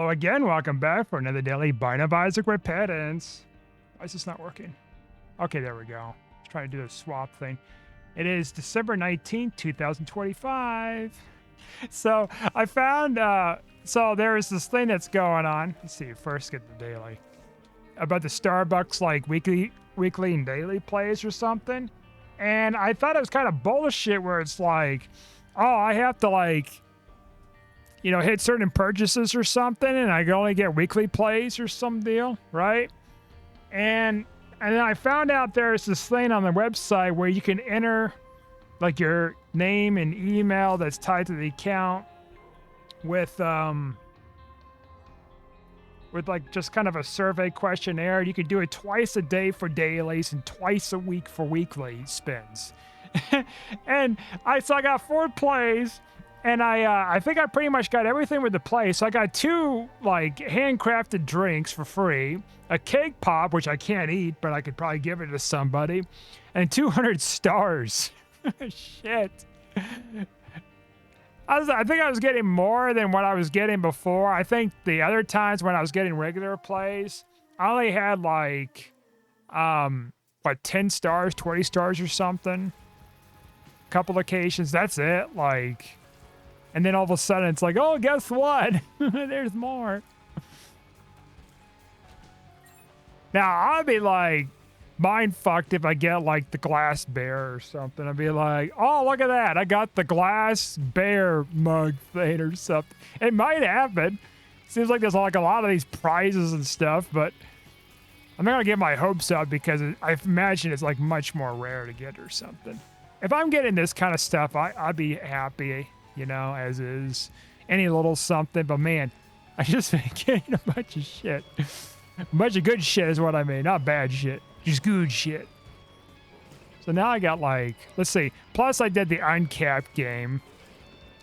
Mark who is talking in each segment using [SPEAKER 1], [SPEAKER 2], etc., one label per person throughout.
[SPEAKER 1] Hello again, welcome back for another daily Bite of Isaac Repentance. Why is this not working? Okay, there we go. Let's try to do the swap thing. It is December 19th, 2025. So I found, so there's this thing that's going on. Let's see, first get the daily. About the Starbucks, like, weekly and daily plays or something. And I thought it was kind of bullshit where it's like, oh, I have to, like, you know, hit certain purchases or something, and I can only get weekly plays or some deal, right? And then I found out there's this thing on the website where you can enter like your name and email that's tied to the account with like just kind of a survey questionnaire. You can do it twice a day for dailies and twice a week for weekly spins. And so I got 4 plays. And I think I pretty much got everything with the play. So I got 2 like handcrafted drinks for free, a cake pop, which I can't eat, but I could probably give it to somebody, and 200 stars. Shit. I think I was getting more than what I was getting before. I think the other times when I was getting regular plays, I only had like, 10 stars, 20 stars or something. Couple occasions, that's it. Like, and then all of a sudden it's like, oh, guess what? There's more. Now, I'd be like mind fucked if I get like the glass bear or something. I'd be like, oh, look at that. I got the glass bear mug thing or something. It might happen. Seems like there's like a lot of these prizes and stuff, but I'm not going to get my hopes up because I imagine it's like much more rare to get or something. If I'm getting this kind of stuff, I'd be happy. You know, as is, any little something, but man, I just been getting a bunch of shit. A bunch of good shit is what I mean, not bad shit, just good shit. So now I got like, let's see, plus I did the uncapped game,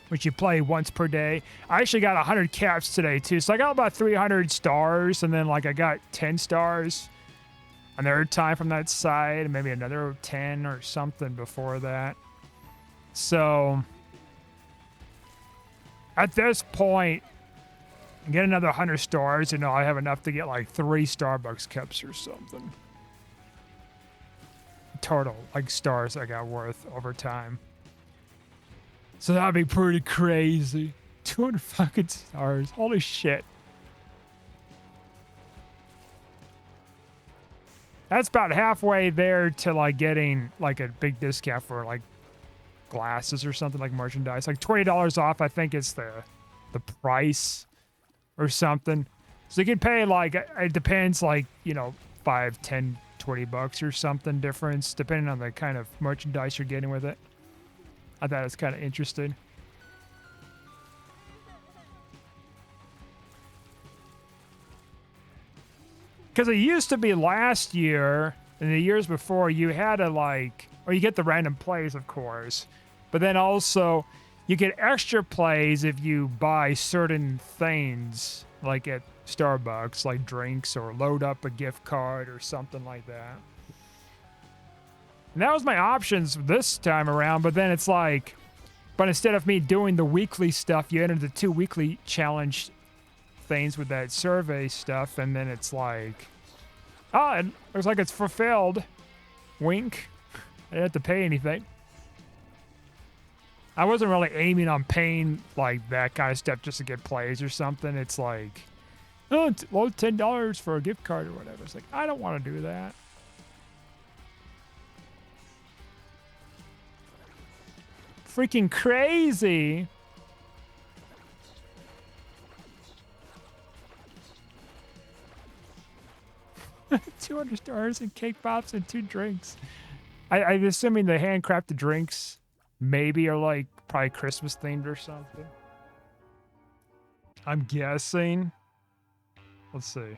[SPEAKER 1] which you play once per day. I actually got 100 caps today too, so I got about 300 stars, and then like I got 10 stars another time from that side, and maybe another 10 or something before that. So at this point, get another 100 stars, and I have enough to get like 3 Starbucks cups or something. Total, like, stars I got worth over time. So that'd be pretty crazy. 200 fucking stars. Holy shit. That's about halfway there to like getting like a big discount for like glasses or something, like merchandise, like $20 off. I think it's the price or something. So you can pay like, it depends, like, you know, 5, 10, 20 bucks or something difference depending on the kind of merchandise you're getting with it. I thought it was kind of interesting. Because it used to be last year and the years before, you had to like, or you get the random plays, of course, but then also you get extra plays if you buy certain things, like at Starbucks, like drinks, or load up a gift card or something like that. And that was my options this time around, but then it's like, but instead of me doing the weekly stuff, you enter the 2 weekly challenge things with that survey stuff, and then it's like, oh, it looks like it's fulfilled. Wink. I didn't have to pay anything. I wasn't really aiming on paying like that kind of stuff just to get plays or something. It's like, oh, well, $10 for a gift card or whatever. It's like, I don't want to do that. Freaking crazy. $200 stars and cake pops and 2 drinks. I'm assuming the handcrafted drinks maybe are like probably Christmas themed or something. I'm guessing. Let's see.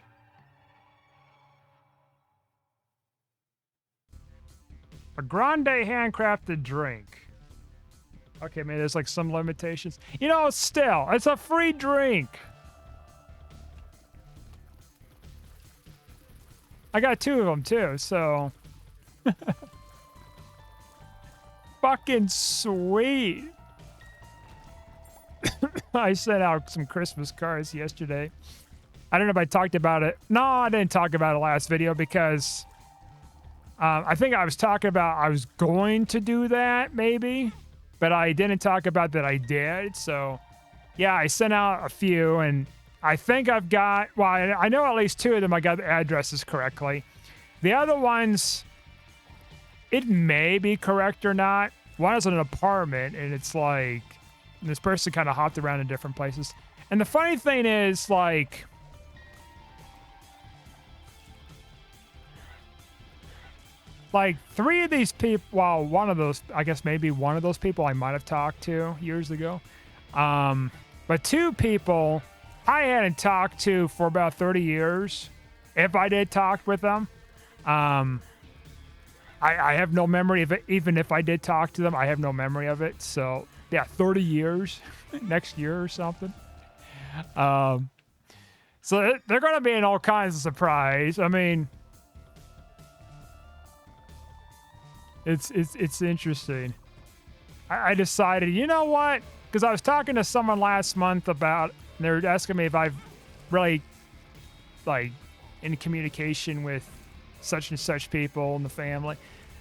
[SPEAKER 1] A grande handcrafted drink. Okay, maybe there's like some limitations. You know, still, it's a free drink. I got 2 of them too, so. Fucking sweet. I sent out some Christmas cards yesterday. I don't know if I talked about it. No, I didn't talk about it last video because I think I was talking about I was going to do that maybe, but I didn't talk about that I did. So yeah, I sent out a few and I think I've got, well, I know at least 2 of them I got the addresses correctly. The other ones, it may be correct or not. One is an apartment and it's like, this person kind of hopped around in different places. And the funny thing is, like 3 of these people, well, one of those, I guess maybe one of those people I might have talked to years ago. But 2 people I hadn't talked to for about 30 years. If I did talk with them, I have no memory of it. Even if I did talk to them, I have no memory of it. So yeah, 30 years next year or something. So they're going to be in all kinds of surprise. I mean, it's interesting. I decided, you know what? Because I was talking to someone last month about, and they were asking me if I've really, like, in communication with such and such people in the family.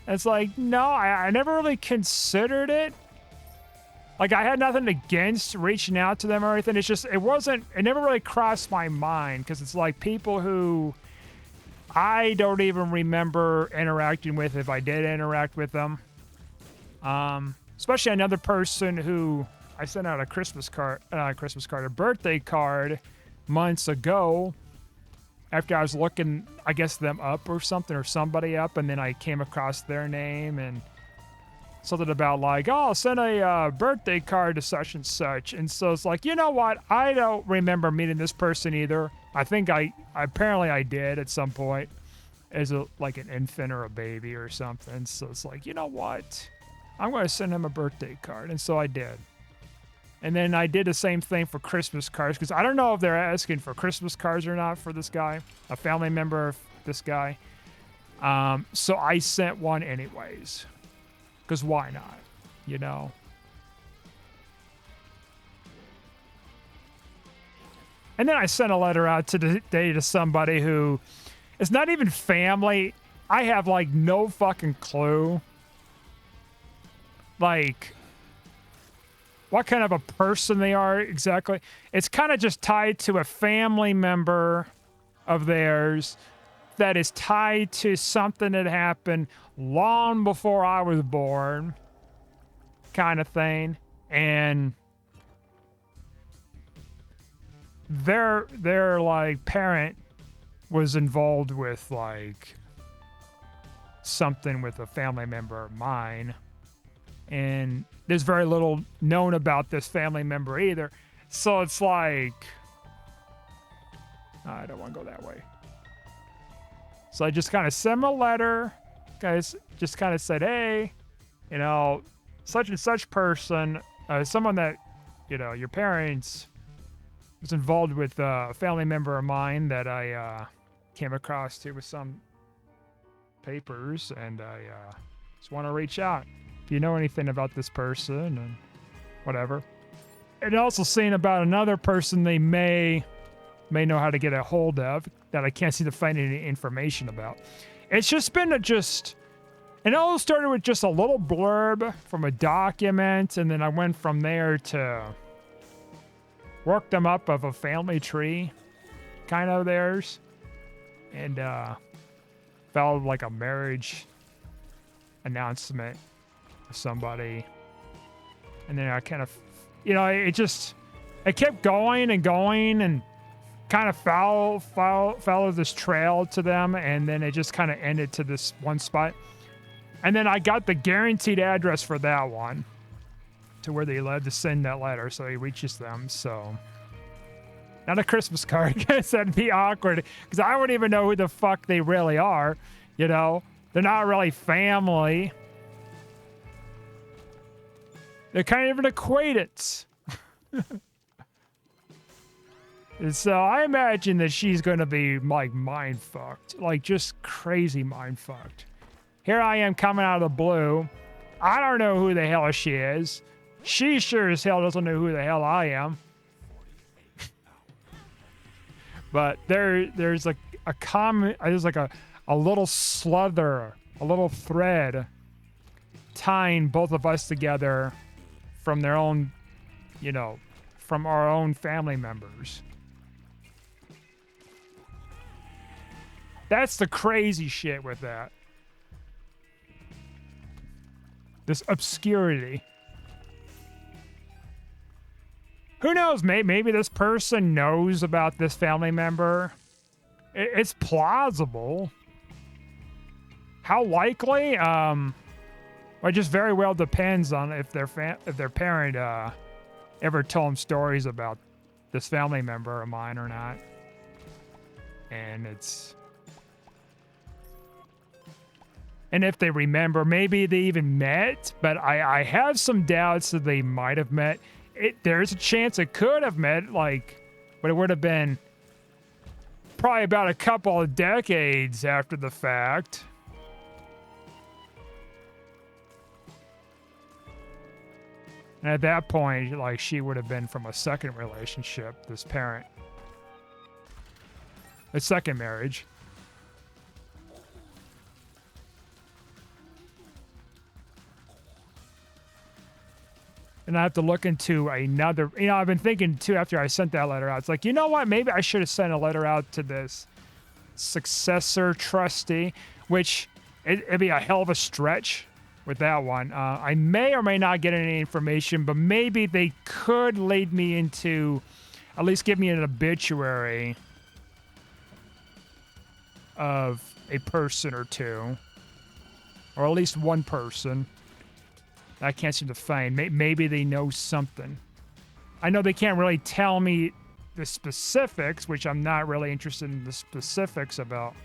[SPEAKER 1] And it's like, no, I never really considered it. Like, I had nothing against reaching out to them or anything. It's just, it never really crossed my mind because it's like people who I don't even remember interacting with if I did interact with them. Especially another person who I sent out a a birthday card months ago after I was looking, I guess, them up or something, or somebody up, and then I came across their name and something about like, oh, I'll send a birthday card to such and such. And so it's like, you know what? I don't remember meeting this person either. I think apparently I did at some point as like an infant or a baby or something. So it's like, you know what? I'm going to send him a birthday card. And so I did. And then I did the same thing for Christmas cards because I don't know if they're asking for Christmas cards or not for this guy, a family member of this guy. So I sent one anyways. Because why not? You know? And then I sent a letter out today to somebody who is not even family. I have like no fucking clue. Like, what kind of a person they are exactly. It's kind of just tied to a family member of theirs that is tied to something that happened long before I was born, kind of thing. And their like parent was involved with like something with a family member of mine, and there's very little known about this family member either. So it's like, I don't want to go that way. So I just kind of sent him a letter, guys. Just kind of said, hey, you know, such and such person, someone that, you know, your parents was involved with a family member of mine that I came across with some papers, and I just want to reach out if you know anything about this person and whatever. And also saying about another person they may know how to get a hold of that I can't seem to find any information about. It's just been it all started with just a little blurb from a document, and then I went from there to work them up of a family tree, kind of theirs, and followed like a marriage announcement of somebody, and then I kind of, you know, it kept going and going and kind of follow this trail to them, and then it just kind of ended to this one spot. And then I got the guaranteed address for that one to where they led to send that letter, so he reaches them. So not a Christmas card, because that'd be awkward, because I wouldn't even know who the fuck they really are. You know, they're not really family. They're kind of an acquaintance. And so I imagine that she's going to be like mind fucked, like just crazy mind fucked. Here I am coming out of the blue. I don't know who the hell she is. She sure as hell doesn't know who the hell I am. But there's like a common, there's like a little slither, a little thread tying both of us together from their own, you know, from our own family members. That's the crazy shit with that. This obscurity. Who knows? Maybe this person knows about this family member. It's plausible. How likely? It just very well depends on if their parent ever told them stories about this family member of mine or not. And if they remember, maybe they even met, but I have some doubts that they might have met. There's a chance it could have met, like, but it would have been probably about a couple of decades after the fact. And at that point, like, she would have been from a second relationship, this parent. A second marriage. And I have to look into another, I've been thinking too after I sent that letter out. It's like, you know what? Maybe I should have sent a letter out to this successor trustee, which it'd be a hell of a stretch with that one. I may or may not get any information, but maybe they could lead me into, at least give me an obituary of a person or two, or at least one person. I can't seem to find. Maybe they know something. I know they can't really tell me the specifics, which I'm not really interested in the specifics about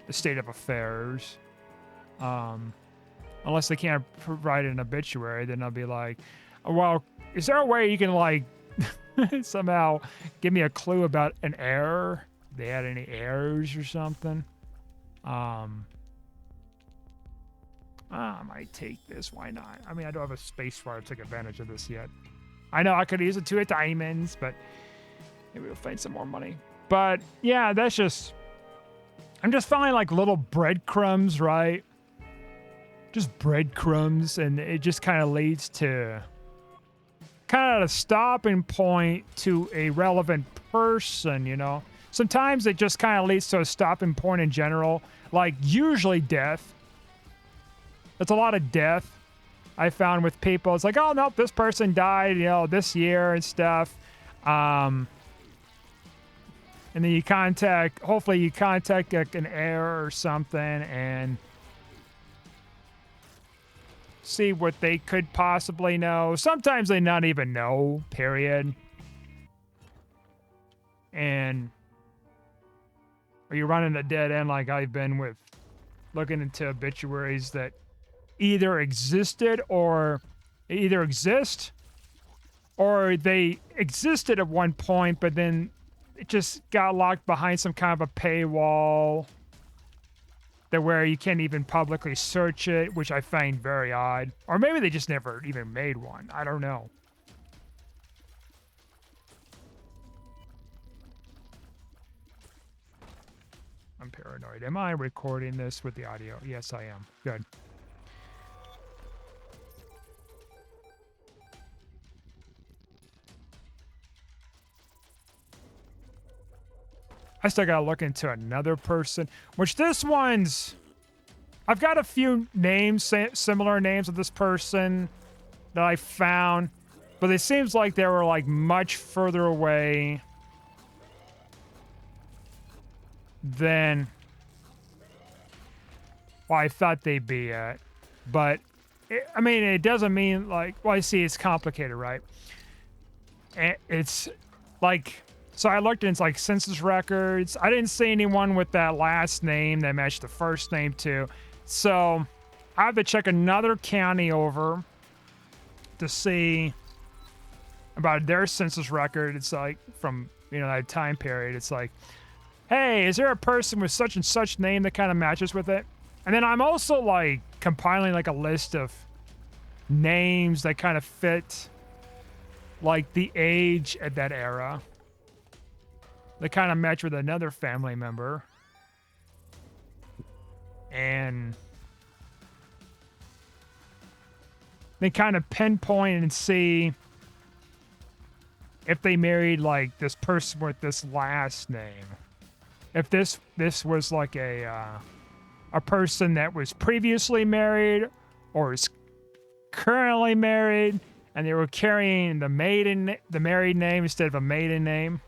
[SPEAKER 1] the state of affairs. Unless they can't provide an obituary, then I'll be like, well, is there a way you can, like, somehow give me a clue about an heir? They had any heirs or something? I might take this. Why not? I mean, I don't have a space for it to take advantage of this yet. I know I could use it 2 diamonds, but maybe we'll find some more money. But yeah, that's just, I'm just finding like little breadcrumbs, right? Just breadcrumbs, and it just kind of leads to kind of a stopping point to a relevant person, you know? Sometimes it just kind of leads to a stopping point in general, like usually death. It's a lot of death I found with people. It's like, oh, nope, this person died, you know, this year and stuff. And then you hopefully you contact like an heir or something and see what they could possibly know. Sometimes they not even know, period. And or you run in a dead end like I've been with looking into obituaries that either exist or they existed at one point, but then it just got locked behind some kind of a paywall that where you can't even publicly search it, which I find very odd. Or maybe they just never even made one. I don't know. I'm paranoid. Am I recording this with the audio? Yes, I am. Good. I still gotta look into another person, which this one's, I've got a few names, similar names of this person that I found, but it seems like they were like much further away than I thought they'd be at. But I mean, it doesn't mean like, well, I see it's complicated, right? It's like, so I looked into like census records. I didn't see anyone with that last name that matched the first name too. So I have to check another county over to see about their census record. It's like from, you know, that time period. It's like, hey, is there a person with such and such name that kind of matches with it? And then I'm also like compiling like a list of names that kind of fit like the age at that era. they kind of match with another family member. And they kind of pinpoint and see if they married like this person with this last name. If this was like a person that was previously married or is currently married, and they were carrying the married name instead of a maiden name.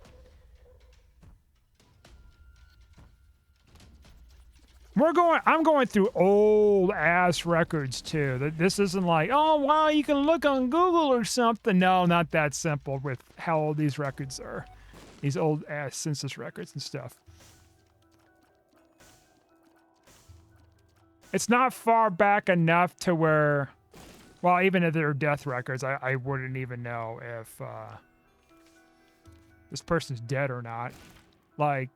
[SPEAKER 1] I'm going through old ass records too. This isn't like, oh wow, you can look on Google or something. No, not that simple with how old these records are. These old ass census records and stuff. It's not far back enough to where, well, even if they're death records, I wouldn't even know if this person's dead or not. Like,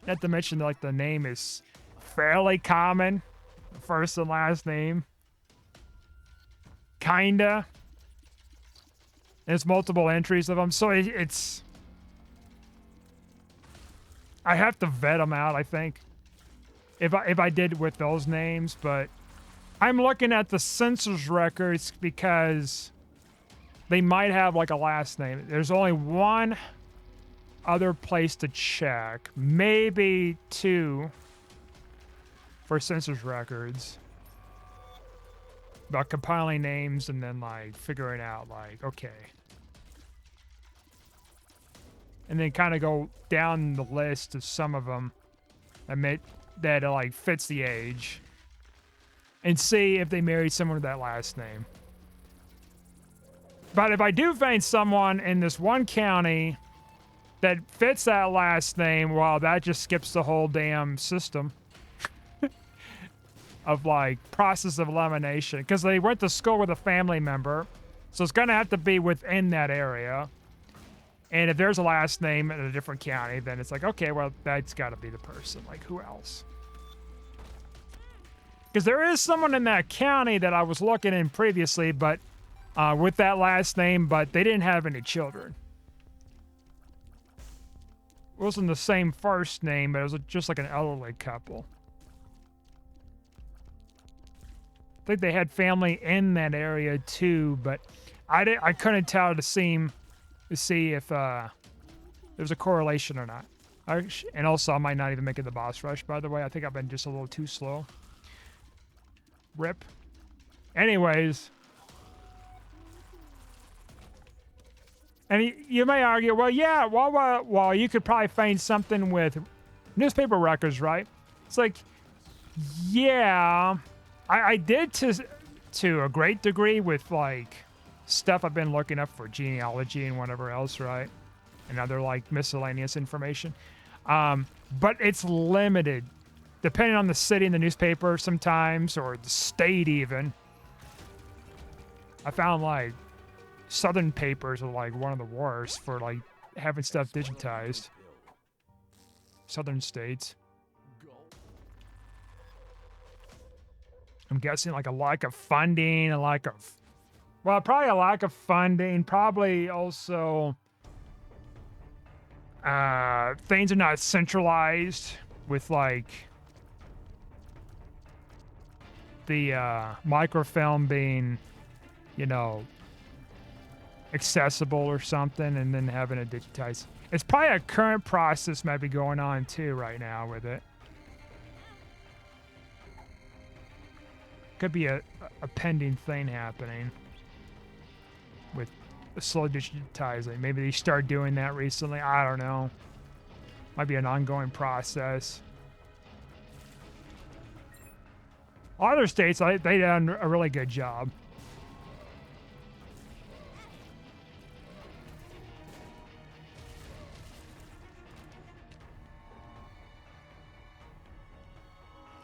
[SPEAKER 1] not to mention, like, the name is fairly common, first and last name. Kinda. There's multiple entries of them, so it's... I have to vet them out, I think. If I did with those names, but I'm looking at the census records because they might have like a last name. There's only one other place to check, maybe two, for census records about compiling names and then like figuring out like, okay. And then kind of go down the list of some of them that like fits the age and see if they married someone with that last name. But if I do find someone in this one county that fits that last name, well, that just skips the whole damn system of like process of elimination, because they went to school with a family member, so it's gonna have to be within that area. And if there's a last name in a different county, then it's like, okay, well, that's got to be the person. Like, who else? Because there is someone in that county that I was looking in previously, but with that last name, but they didn't have any children. It wasn't the same first name, but it was just like an elderly couple. I think they had family in that area too, but I couldn't tell to see if there's a correlation or not. And also, I might not even make it the boss rush, by the way. I think I've been just a little too slow. Rip. Anyways. And you may argue, well, yeah, well, you could probably find something with newspaper records, right? It's like, yeah, I did to a great degree with, like, stuff I've been looking up for genealogy and whatever else, right? And other like miscellaneous information. But it's limited depending on the city and the newspaper sometimes, or the state even. I found like Southern papers are like one of the worst for like having stuff digitized. Southern states. I'm guessing like a lack of funding, a lack of, well, probably a lack of funding, probably also things are not centralized with like the microfilm being, you know, accessible or something, and then having it digitized. It's probably a current process might be going on too right now with it. Could be a pending thing happening with the slow digitizing. Maybe they start doing that recently. I don't know. Might be an ongoing process. Other states, they done a really good job.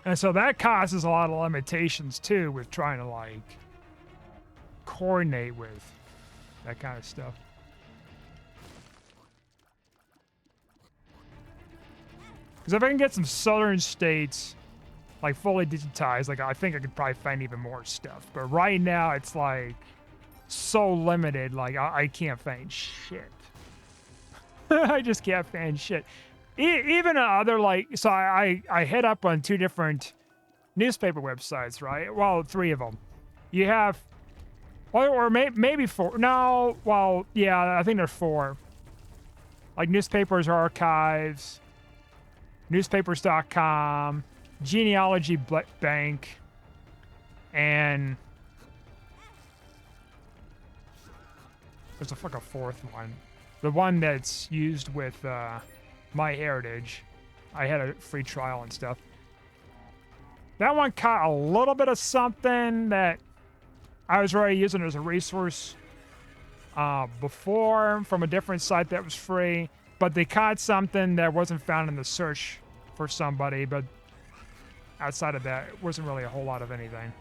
[SPEAKER 1] And so that causes a lot of limitations too with trying to like coordinate with that kind of stuff. Because if I can get some southern states like fully digitized, like I think I could probably find even more stuff. But right now it's like so limited, like I can't find shit. I just can't find shit. Even other, like, so I hit up on 2 different newspaper websites, right? Well, 3 of them. You have, or maybe 4. No, well, yeah, I think there's 4. Like Newspapers Archives, newspapers.com, Genealogy Bank, and there's a fucking 4th one. The one that's used with MyHeritage. I had a free trial and stuff. That one caught a little bit of something that I was already using as a resource before from a different site that was free, but they caught something that wasn't found in the search for somebody, but outside of that, it wasn't really a whole lot of anything.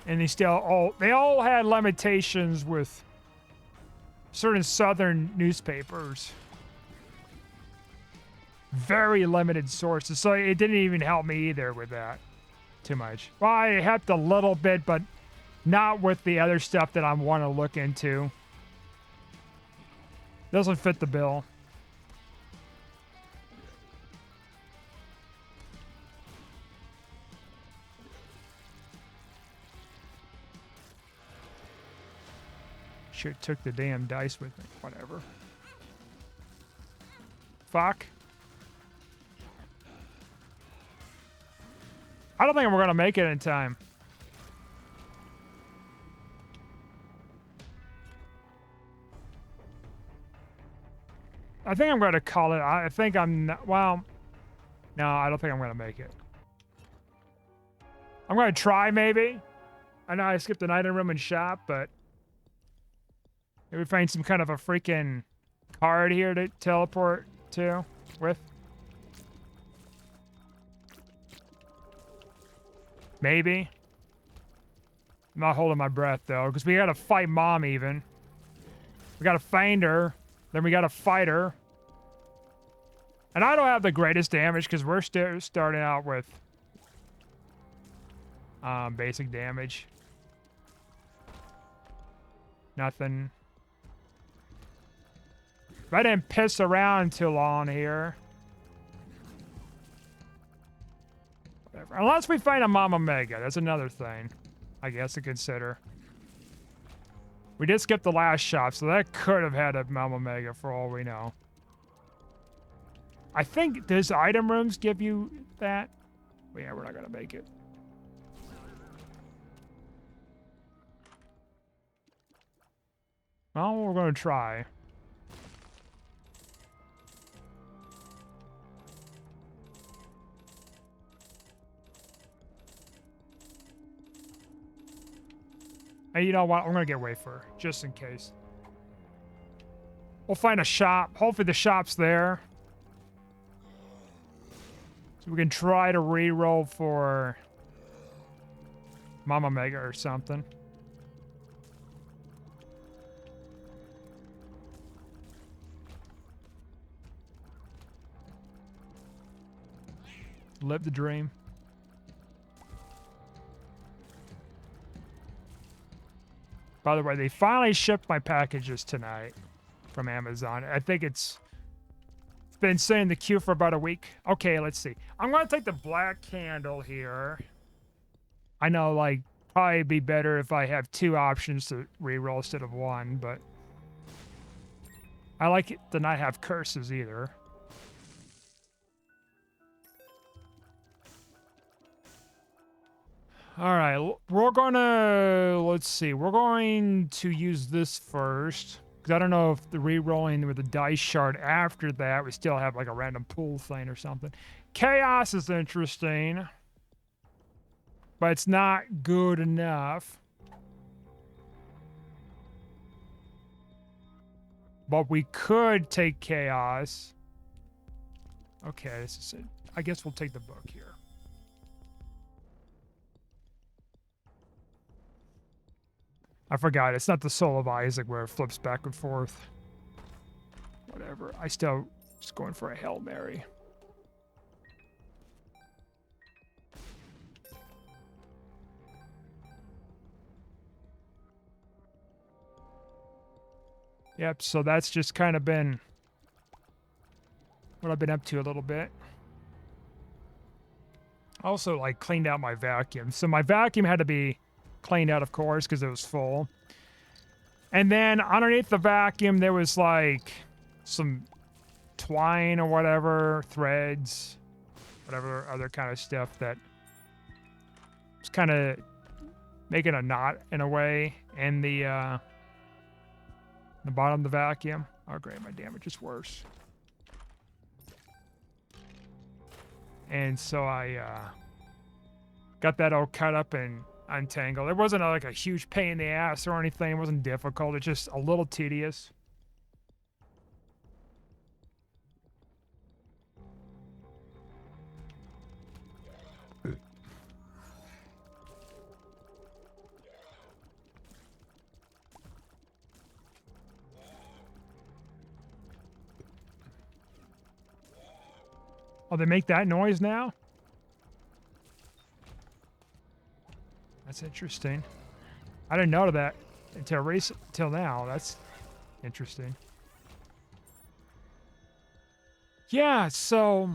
[SPEAKER 1] And they all had limitations with certain southern newspapers. Very limited sources, so it didn't even help me either with that too much. Well, I helped a little bit, but not with the other stuff that I want to look into. Doesn't fit the bill. Shit, took the damn dice with me. Whatever. Fuck. I don't think we're gonna make it in time. I think I'm gonna call it. I think I'm not, well, no, I don't think I'm gonna make it. I'm gonna try maybe. I know I skipped an item room and shop, but maybe find some kind of a freaking card here to teleport to with. Maybe. I'm not holding my breath though, because we gotta fight Mom even. We gotta find her, then we gotta fight her. And I don't have the greatest damage because we're starting out with basic damage. Nothing. If I didn't piss around too long here. Whatever. Unless we find a Mama Mega. That's another thing, I guess, to consider. We did skip the last shop, so that could have had a Mama Mega for all we know. I think, does item rooms give you that? Well, yeah, we're not gonna make it. Well, we're gonna try. Hey, you know what? I'm gonna get wafer, just in case. We'll find a shop. Hopefully the shop's there. So we can try to re-roll for Mama Mega or something. Live the dream. By the way, they finally shipped my packages tonight from Amazon. I think it's been sitting in the queue for about a week. Okay, let's see. I'm going to take the black candle here. I know, like, probably be better if I have 2 options to reroll instead of 1, but I like it to not have curses either. All right, we're gonna, let's see, we're going to use this first, because I don't know if the re-rolling with the dice shard after that, we still have like a random pool thing or something. Chaos is interesting, but it's not good enough. But we could take Chaos. Okay, this is it. I guess we'll take the book here. I forgot, it's not the Soul of Isaac where it flips back and forth. Whatever, I still just going for a Hail Mary. Yep, so that's just kind of been what I've been up to a little bit. Also, like, cleaned out my vacuum. So my vacuum had to be cleaned out, of course, because it was full. And then underneath the vacuum, there was, like, some twine or whatever, threads, whatever other kind of stuff that was kind of making a knot in a way in the bottom of the vacuum. Oh, great, my damage is worse. And so I got that all cut up and untangled. It wasn't like a huge pain in the ass or anything. It wasn't difficult. It's just a little tedious. Oh, they make that noise now? That's interesting. I didn't know that until now. That's interesting. Yeah, so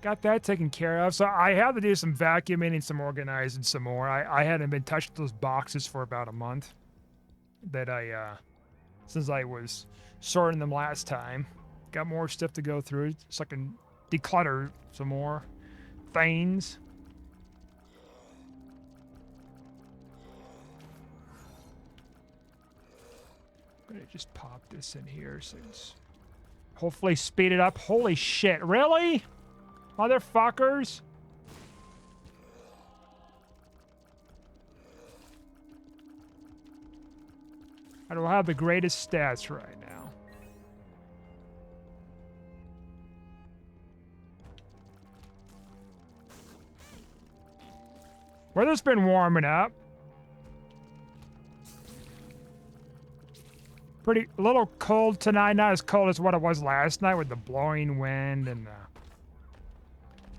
[SPEAKER 1] got that taken care of. So I have to do some vacuuming and some organizing some more. I hadn't been touching those boxes for about a month that since I was sorting them last time. Got more stuff to go through so I can declutter some more things. I'm gonna just pop this in here since hopefully speed it up. Holy shit, really? Motherfuckers? I don't have the greatest stats right now. Weather's been warming up. A little cold tonight, not as cold as what it was last night with the blowing wind and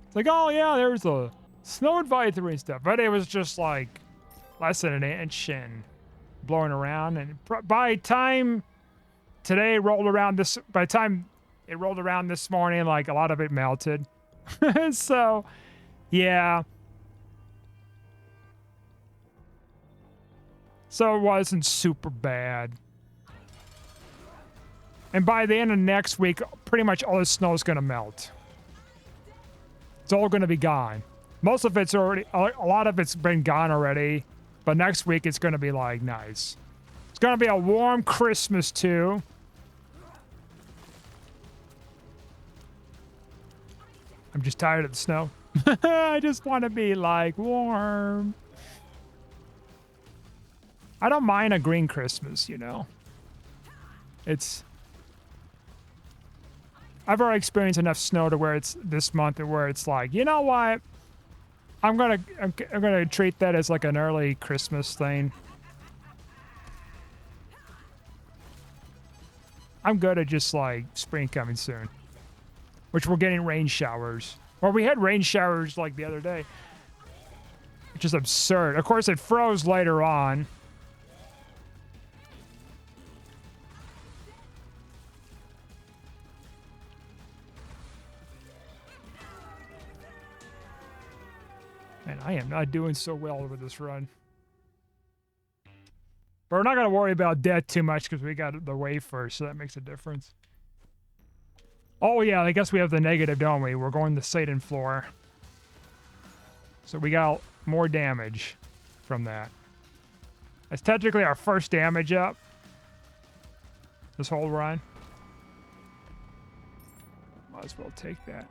[SPEAKER 1] it's like, oh yeah, there's a snow advisory and stuff, but it was just like less than an inch and blowing around. And by the time it rolled around this morning, like a lot of it melted. So, yeah. So it wasn't super bad. And by the end of next week, pretty much all the snow is going to melt. It's all going to be gone. Most of it's already, a lot of it's been gone already. But next week, it's going to be like nice. It's going to be a warm Christmas too. I'm just tired of the snow. I just want to be like warm. I don't mind a green Christmas, you know. I've already experienced enough snow to where it's this month and where it's like, you know what? I'm gonna treat that as like an early Christmas thing. I'm good at just like spring coming soon, which we're getting rain showers. Well, we had rain showers like the other day, which is absurd. Of course, it froze later on. And I am not doing so well over this run. But we're not going to worry about death too much because we got the wave first, so that makes a difference. Oh yeah, I guess we have the negative, don't we? We're going to Satan floor. So we got more damage from that. That's technically our first damage up this whole run. Might as well take that.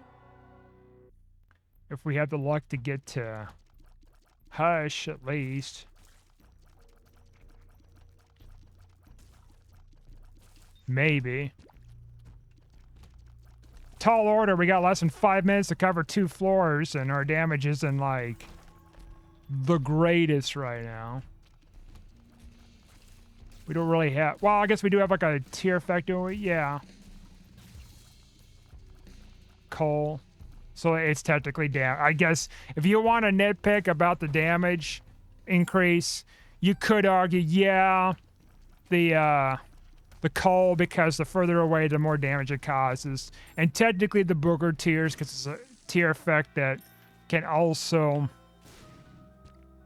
[SPEAKER 1] If we have the luck to get to Hush, at least. Maybe. Tall order, we got less than 5 minutes to cover 2 floors, and our damage isn't, like, the greatest right now. We don't really have... Well, I guess we do have, like, a tier effect, don't we? Yeah. Coal. So it's technically down. I guess if you want to nitpick about the damage increase, you could argue, yeah, the the coal, because the further away, the more damage it causes. And technically the booger tears, because it's a tear effect that can also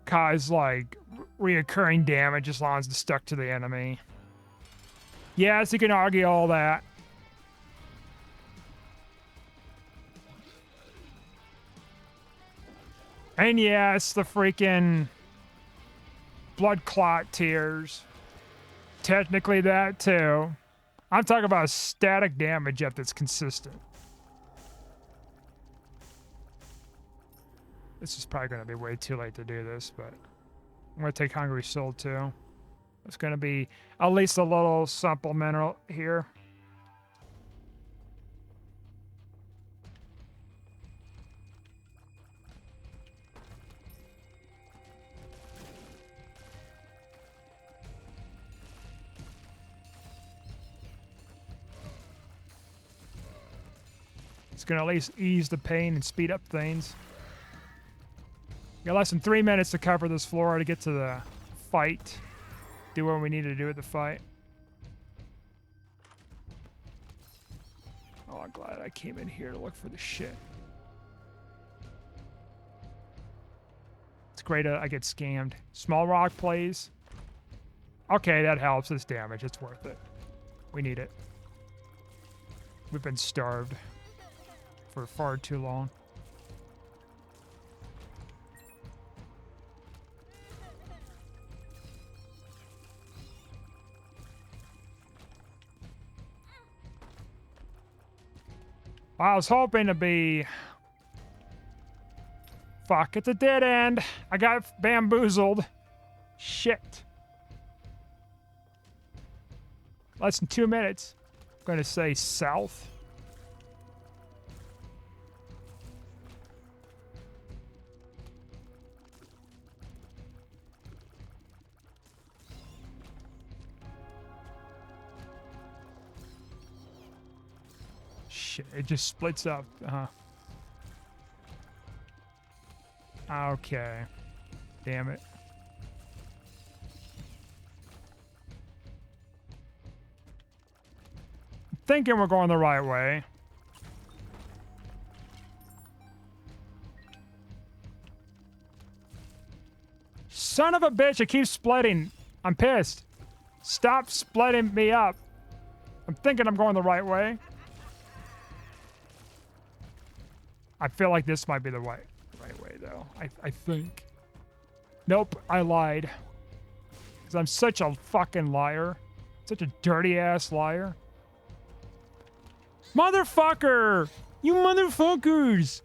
[SPEAKER 1] cause like reoccurring damage as long as it's stuck to the enemy. Yes, you can argue all that. And yes, the freaking blood clot tears. Technically that too. I'm talking about static damage up that's consistent. This is probably going to be way too late to do this, but I'm going to take Hungry Soul too. It's going to be at least a little supplemental here. It's going to at least ease the pain and speed up things. We got less than 3 minutes to cover this floor to get to the fight. Do what we need to do with the fight. Oh, I'm glad I came in here to look for the shit. It's great I get scammed. Small rock plays. Okay, that helps. It's damage. It's worth it. We need it. We've been starved for far too long. I was hoping to be... Fuck, it's a dead end. I got bamboozled. Shit. Less than 2 minutes. I'm going to say south. Shit, it just splits up. Okay. Damn it. I'm thinking we're going the right way. Son of a bitch, it keeps splitting. I'm pissed. Stop splitting me up. I'm thinking I'm going the right way. I feel like this might be the right way, though. I think. Nope, I lied. Because I'm such a fucking liar. Such a dirty-ass liar. Motherfucker! You motherfuckers!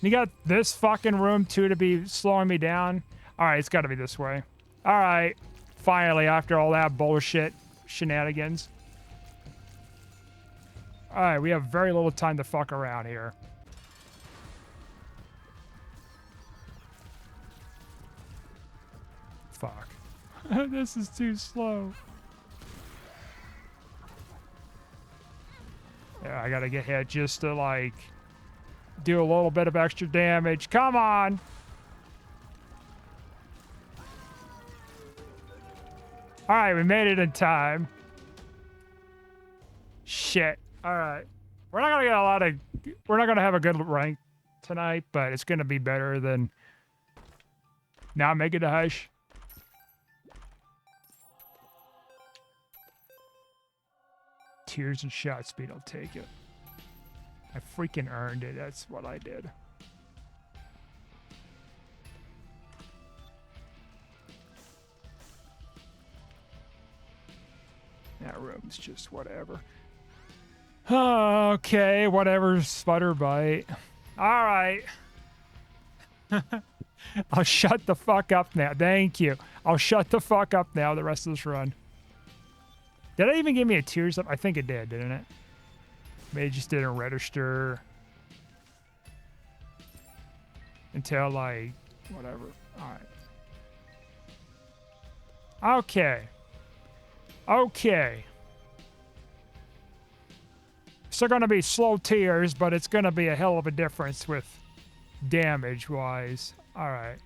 [SPEAKER 1] You got this fucking room, too, to be slowing me down? Alright, it's gotta be this way. Alright. Finally, after all that bullshit shenanigans. Alright, we have very little time to fuck around here. Fuck. This is too slow. Yeah, I gotta get hit just to, like, do a little bit of extra damage. Come on! Alright, we made it in time. Shit. Alright. We're not gonna get a lot of... We're not gonna have a good rank tonight, but it's gonna be better than... Not making the hush. Tears and shot speed, I'll take it. I freaking earned it. That's what I did. That room's just whatever. Okay, whatever, sputter bite. Alright. I'll shut the fuck up now. Thank you. I'll shut the fuck up now the rest of this run. Did it even give me a tears up? I think it did, didn't it? Maybe it just didn't register. Until, like, whatever. Alright. Okay. Okay. Still gonna be slow tears, but it's gonna be a hell of a difference with damage-wise. Alright.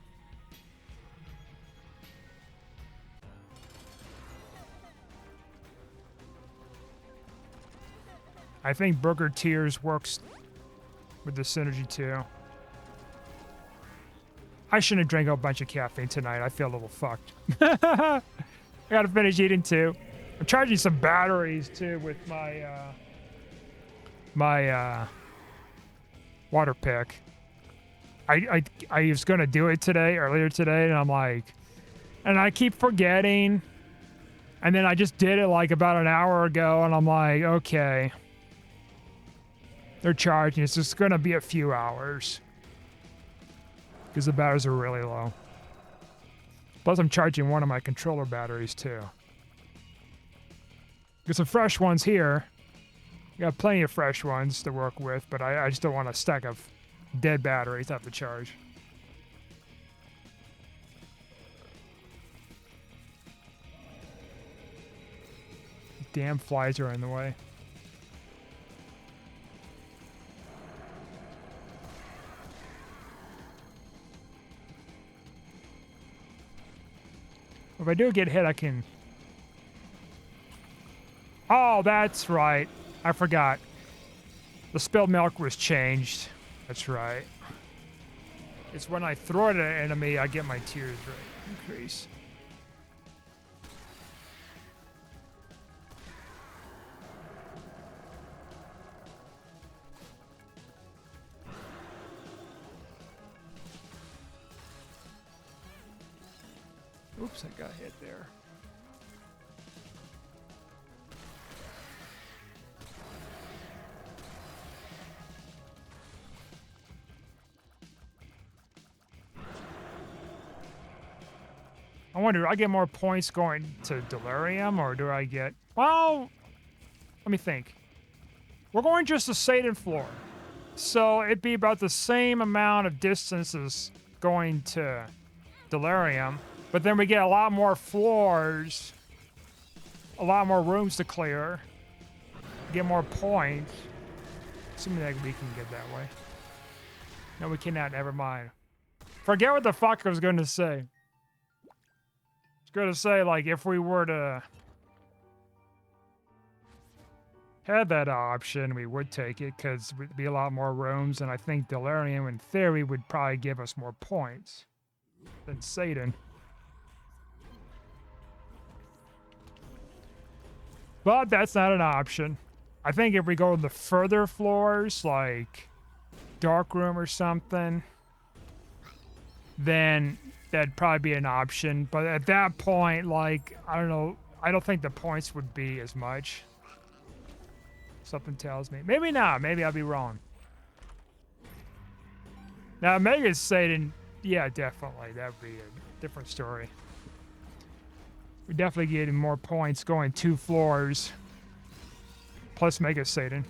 [SPEAKER 1] I think Burger Tears works with the synergy too. I shouldn't have drank a bunch of caffeine tonight. I feel a little fucked. I gotta finish eating too. I'm charging some batteries too with my water pick. I was gonna do it earlier today, and I'm like, and I keep forgetting. And then I just did it like about an hour ago, and I'm like, okay. They're charging. It's just gonna be a few hours. Because the batteries are really low. Plus I'm charging one of my controller batteries too. Got some fresh ones here. Got plenty of fresh ones to work with, but I just don't want a stack of dead batteries to have to charge. Damn flies are in the way. If I do get hit, I can... Oh, that's right. I forgot. The spilled milk was changed. That's right. It's when I throw it at an enemy, I get my tears rate increase. Oops, I got hit there. I wonder, do I get more points going to Delirium, or do I get... Well, let me think. We're going just to Satan floor. So it'd be about the same amount of distances going to Delirium. But then we get a lot more floors, a lot more rooms to clear, get more points. Assuming that we can get that way. No, we cannot. Never mind. Forget what the fuck I was going to say. I was going to say, like, if we were to have that option, we would take it because it'd be a lot more rooms, and I think Delirium, in theory, would probably give us more points than Satan. But that's not an option. I think if we go to the further floors, like Dark Room or something, then that'd probably be an option. But at that point, like, I don't know, I don't think the points would be as much. Something tells me. Maybe not. Maybe I'll be wrong. Now, Mega Satan, yeah, definitely. That would be a different story. We're definitely getting more points going 2 floors. Plus Mega Satan.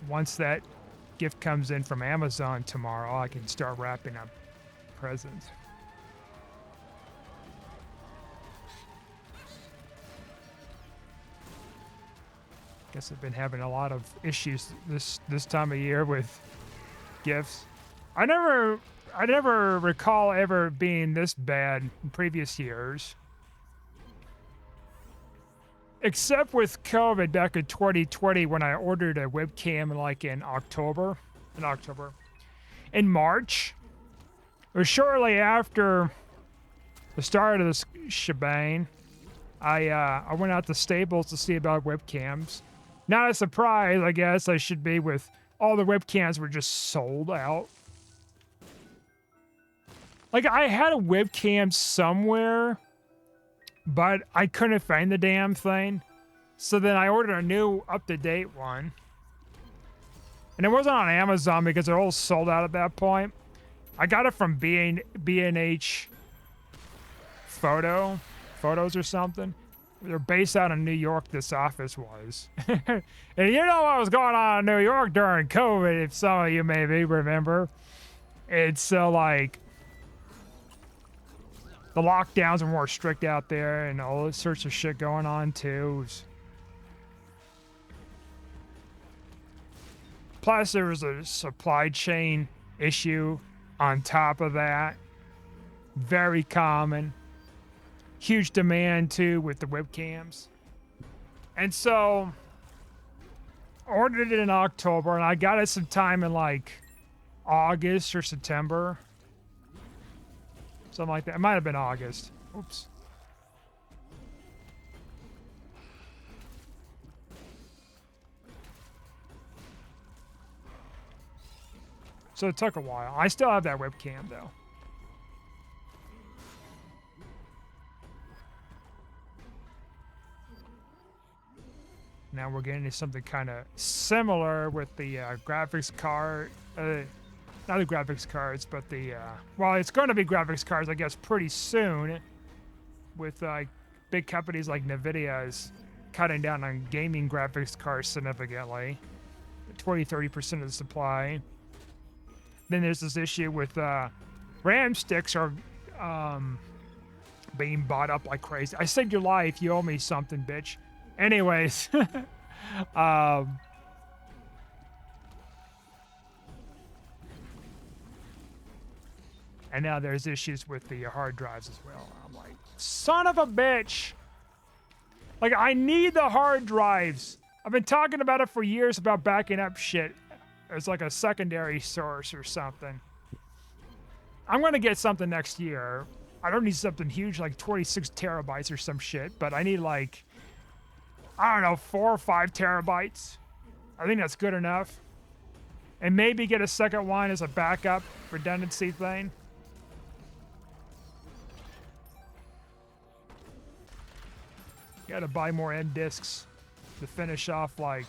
[SPEAKER 1] Once that gift comes in from Amazon tomorrow, I can start wrapping up presents. Guess I've been having a lot of issues this time of year with gifts. I never recall ever being this bad in previous years. Except with COVID back in 2020 when I ordered a webcam like in October. In March, or shortly after the start of this shebang, I went out to Staples to see about webcams. Not a surprise, I guess I should be, with all the webcams were just sold out. Like, I had a webcam somewhere, but I couldn't find the damn thing. So then I ordered a new up-to-date one. And it wasn't on Amazon because they're all sold out at that point. I got it from B&H Photos or something. They're based out of New York, this office was. And you know what was going on in New York during COVID, if some of you maybe remember. It's like the lockdowns are more strict out there and all this sorts of shit going on too. Plus, there was a supply chain issue on top of that. Very common. Huge demand too with the webcams. And so, ordered it in October and I got it some time in like August or September. Something like that. It might have been August. Oops. So it took a while. I still have that webcam though. Now we're getting to something kind of similar with the graphics card. Not the graphics cards, but the... well, it's going to be graphics cards, I guess, pretty soon. With big companies like NVIDIA is cutting down on gaming graphics cards significantly. 20-30% of the supply. Then there's this issue with RAM sticks are being bought up like crazy. I saved your life. You owe me something, bitch. Anyways. And now there's issues with the hard drives as well. I'm like, son of a bitch. Like, I need the hard drives. I've been talking about it for years about backing up shit as like a secondary source or something. I'm going to get something next year. I don't need something huge like 26 terabytes or some shit, but I need like, I don't know, 4 or 5 terabytes. I think that's good enough. And maybe get a second one as a backup redundancy thing. Gotta buy more end discs to finish off like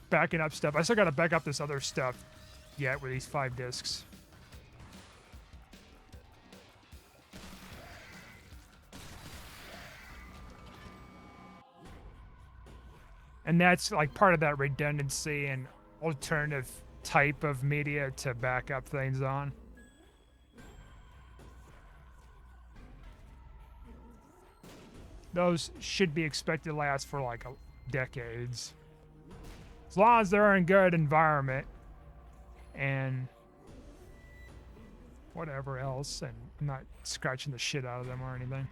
[SPEAKER 1] backing up stuff. I still gotta back up this other stuff yet with these 5 discs. And that's like part of that redundancy and alternative type of media to back up things on. Those should be expected to last for like decades. As long as they're in good environment and whatever else, and I'm not scratching the shit out of them or anything.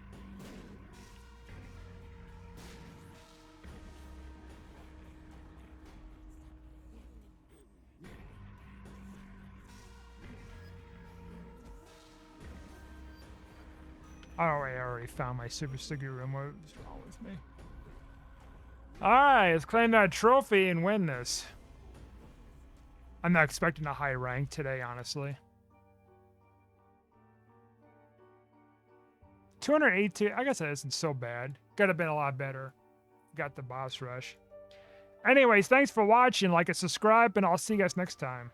[SPEAKER 1] Oh, I already found my super sticky room. What was wrong with me? Alright, let's claim that trophy and win this. I'm not expecting a high rank today, honestly. 282, I guess that isn't so bad. Could have been a lot better. Got the boss rush. Anyways, thanks for watching. Like and subscribe, and I'll see you guys next time.